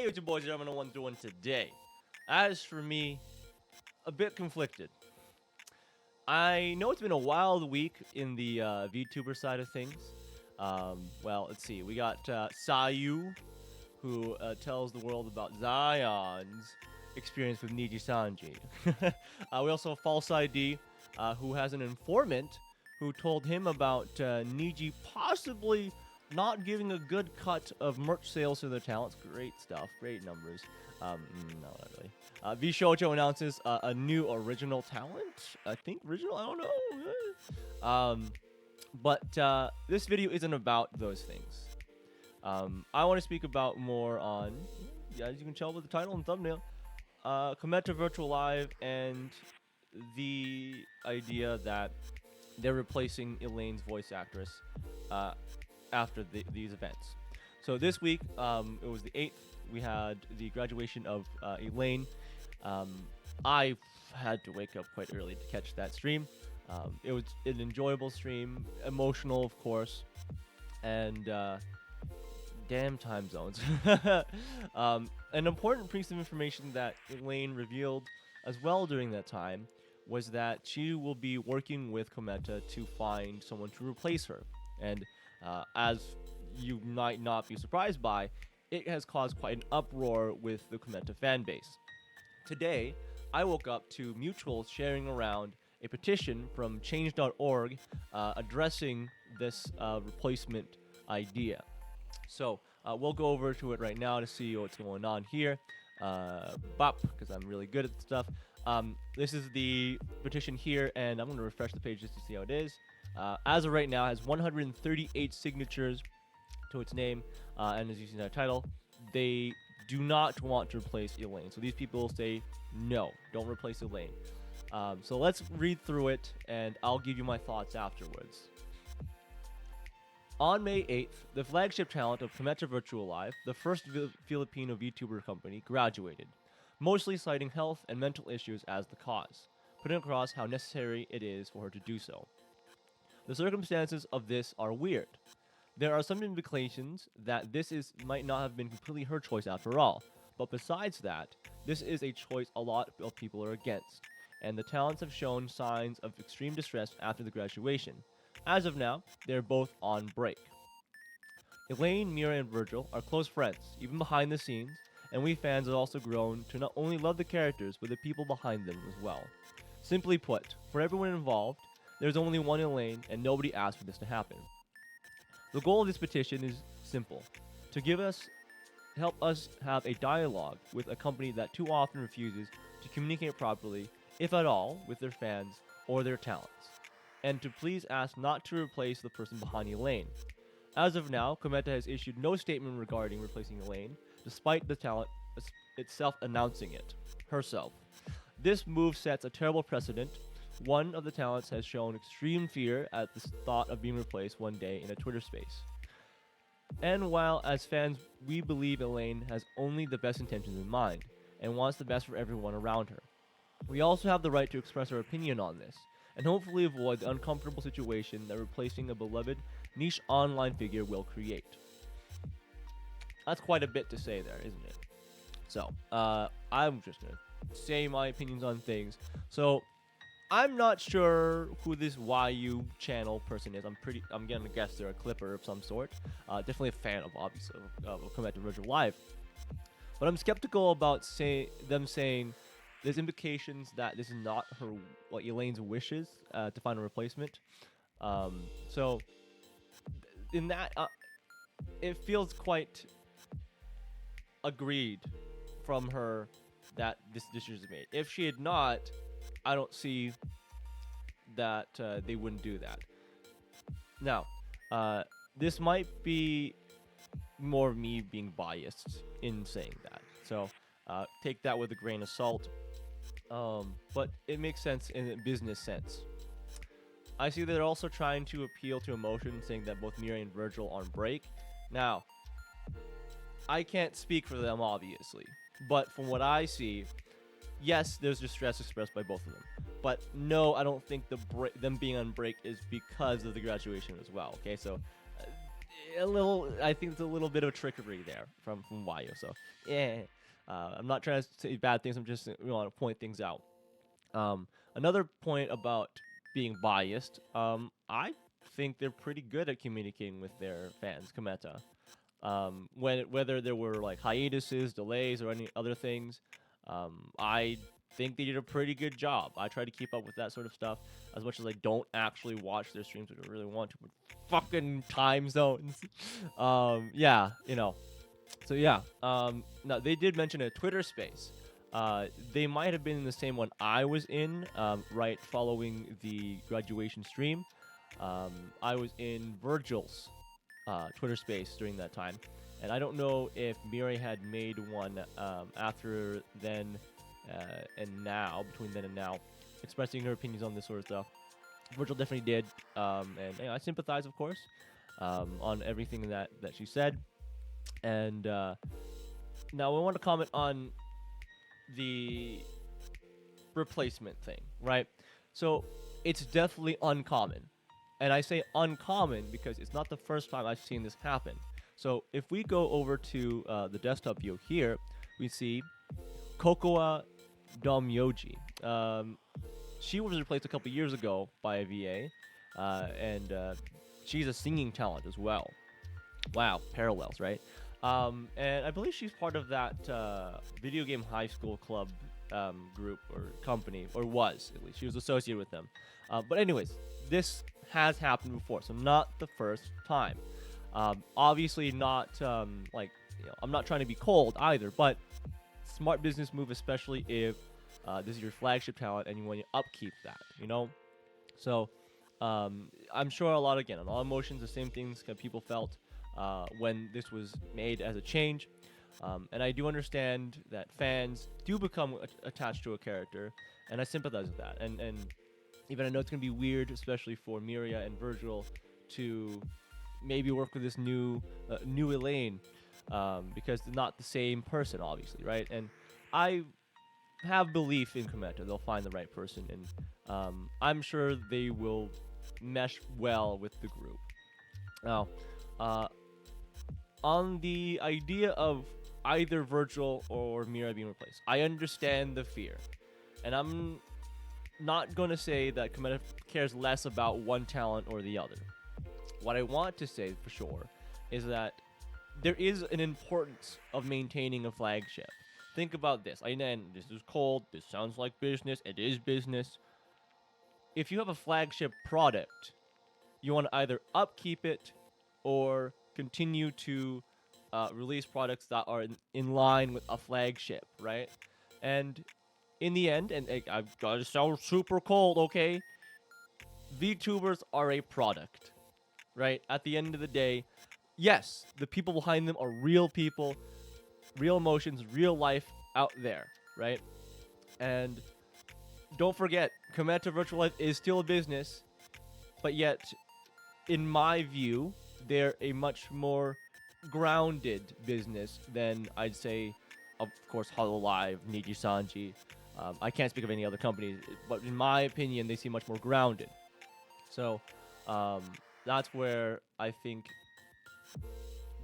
Hey, YouTube boys, I'm gonna want doing today. As for me, a bit conflicted. I know it's been a wild week in the VTuber side of things. Well, let's see. We got Sayu, who tells the world about Zion's experience with Niji Sanji. We also have False ID, who has an informant who told him about Niji possibly not giving a good cut of merch sales to their talents. Great stuff, great numbers. No, not really. V Shoujo announces a new original talent. I think original. I don't know. But this video isn't about those things. I want to speak about more on, as you can tell with the title and thumbnail, KoMETA Virtual Live and the idea that they're replacing Elaine's voice actress after these events. So this week, it was the 8th. We had the graduation of Elaine. I had to wake up quite early to catch that stream. It was an enjoyable stream, emotional, of course, and damn time zones. An important piece of information that Elaine revealed as well during that time was that she will be working with KoMETA to find someone to replace her. And as you might not be surprised by, it has caused quite an uproar with the KoMETA fan base. Today, I woke up to mutuals sharing around a petition from change.org addressing this replacement idea. So we'll go over to it right now to see what's going on here. Because I'm really good at stuff. This is the petition here, and I'm going to refresh the page just to see how it is. As of right now, it has 138 signatures to its name, and as you see in that title, they do not want to replace Elaine. So these people say, no, don't replace Elaine. So let's read through it, and I'll give you my thoughts afterwards. On May 8th, the flagship talent of KoMETA Virtual Live, the first Filipino VTuber company, graduated, mostly citing health and mental issues as the cause, putting across how necessary it is for her to do so. The circumstances of this are weird. There are some indications that might not have been completely her choice after all, but besides that, this is a choice a lot of people are against, and the talents have shown signs of extreme distress after the graduation. As of now, they're both on break. Elaine, Mira, and Virgil are close friends, even behind the scenes, and we fans have also grown to not only love the characters, but the people behind them as well. Simply put, for everyone involved, there's only one Elaine, and nobody asked for this to happen. The goal of this petition is simple: to help us have a dialogue with a company that too often refuses to communicate properly, if at all, with their fans or their talents, and to please ask not to replace the person behind Elaine. As of now, KoMETA has issued no statement regarding replacing Elaine, despite the talent itself announcing it herself. This move sets a terrible precedent. One of the talents has shown extreme fear at the thought of being replaced one day in a Twitter space. And while as fans we believe Elaine has only the best intentions in mind and wants the best for everyone around her, we also have the right to express our opinion on this and hopefully avoid the uncomfortable situation that replacing a beloved niche online figure will create. That's quite a bit to say there, isn't it? So, I'm just gonna say my opinions on things. So, I'm not sure who this YU channel person is. I'm gonna guess they're a clipper of some sort. Definitely a fan of, obviously, of KoMETA Virtual Live. But I'm skeptical about them saying there's implications that this is not Elaine's wishes to find a replacement. So in that, it feels quite agreed from her that this decision is made. If she had not, I don't see that they wouldn't do that. Now, this might be more of me being biased in saying that. So take that with a grain of salt. But it makes sense in a business sense. I see that they're also trying to appeal to emotion, saying that both Mira and Virgil are on break. Now, I can't speak for them, obviously. But from what I see, yes, there's distress expressed by both of them. But no, I don't think them being on break is because of the graduation as well. Okay, so a little. I think it's a little bit of trickery there from Wayo. So yeah, I'm not trying to say bad things. I'm just want to point things out. Another point about being biased. I think they're pretty good at communicating with their fans, KoMETA. Whether there were like hiatuses, delays, or any other things, I think they did a pretty good job. I try to keep up with that sort of stuff as much as I don't actually watch their streams, which I really want to. With fucking time zones. Yeah, you know. So yeah, now they did mention a Twitter space. They might have been in the same one I was in, right following the graduation stream. I was in Virgil's Twitter space during that time. And I don't know if Mirai had made one after then and now, between then and now, expressing her opinions on this sort of stuff. Virgil definitely did, and you know, I sympathize, of course, on everything that she said. And now I want to comment on the replacement thing, right? So it's definitely uncommon. And I say uncommon because it's not the first time I've seen this happen. So if we go over to the desktop view here, we see Kokoa Domyoji. She was replaced a couple years ago by a VA, and she's a singing talent as well. Wow, parallels, right? And I believe she's part of that video game high school club group or company, or was at least. She was associated with them. But anyways, this has happened before, so not the first time. Obviously not like, you know, I'm not trying to be cold either, but smart business move, especially if this is your flagship talent and you want to upkeep that, you know. So I'm sure a lot of emotions, the same things that people felt when this was made as a change. And I do understand that fans do become attached to a character, and I sympathize with that. And even I know it's going to be weird, especially for Miria and Virgil, to maybe work with this new Elaine, because they're not the same person, obviously, right? And I have belief in KoMETA. They'll find the right person, and I'm sure they will mesh well with the group. Now, on the idea of either Virgil or Mira being replaced, I understand the fear, and I'm not going to say that KoMETA cares less about one talent or the other. What I want to say for sure is that there is an importance of maintaining a flagship. Think about this. I know this is cold. This sounds like business. It is business. If you have a flagship product, you want to either upkeep it or continue to release products that are in line with a flagship, right? And in the end, and I've got to sound super cold, okay? VTubers are a product, right? At the end of the day, yes, the people behind them are real people, real emotions, real life out there, right? And don't forget, KoMETA Virtual Life is still a business, but yet, in my view, they're a much more grounded business than, I'd say, of course, Hololive, Niji Sanji. I can't speak of any other companies, but in my opinion, they seem much more grounded. So that's where I think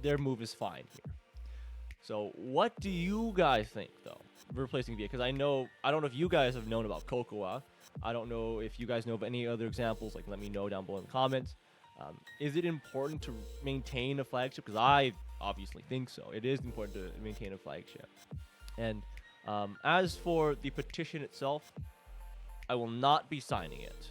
their move is fine here. So what do you guys think, though, replacing VA? Because I don't know if you guys have known about Kokoa. I don't know if you guys know of any other examples. Like, let me know down below in the comments. Is it important to maintain a flagship? Because I obviously think so. It is important to maintain a flagship. And as for the petition itself, I will not be signing it.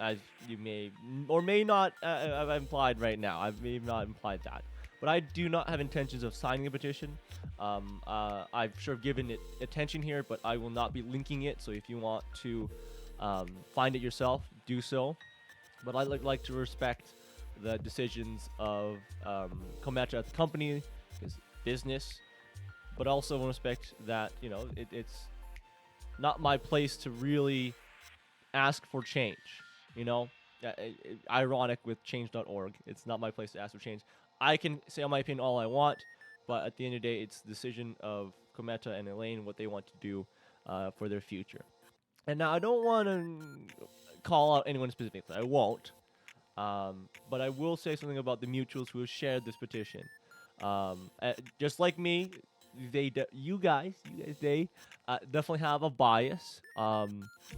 As you may or may not have implied right now. I may have not implied that. But I do not have intentions of signing a petition. I've sure given it attention here, but I will not be linking it. So if you want to find it yourself, do so. But I'd like to respect the decisions of KoMETA at the company, his business, but also want to respect that, you know, it's not my place to really ask for change, you know? Ironic with change.org. It's not my place to ask for change. I can say my opinion all I want, but at the end of the day, it's the decision of KoMETA and Elaine what they want to do for their future. And now I don't want to call out anyone specifically. I won't. But I will say something about the mutuals who have shared this petition. Just like me, you guys, they definitely have a bias.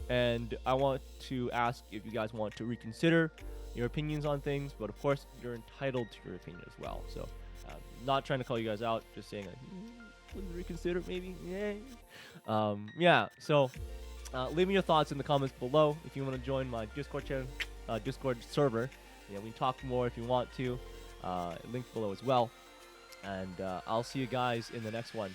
And I want to ask if you guys want to reconsider your opinions on things, but of course, you're entitled to your opinion as well. So, not trying to call you guys out, just saying, like, wouldn't reconsider maybe? Yeah. So, leave me your thoughts in the comments below. If you want to join my Discord channel, Discord server, we can talk more if you want to. Link below as well. And I'll see you guys in the next one.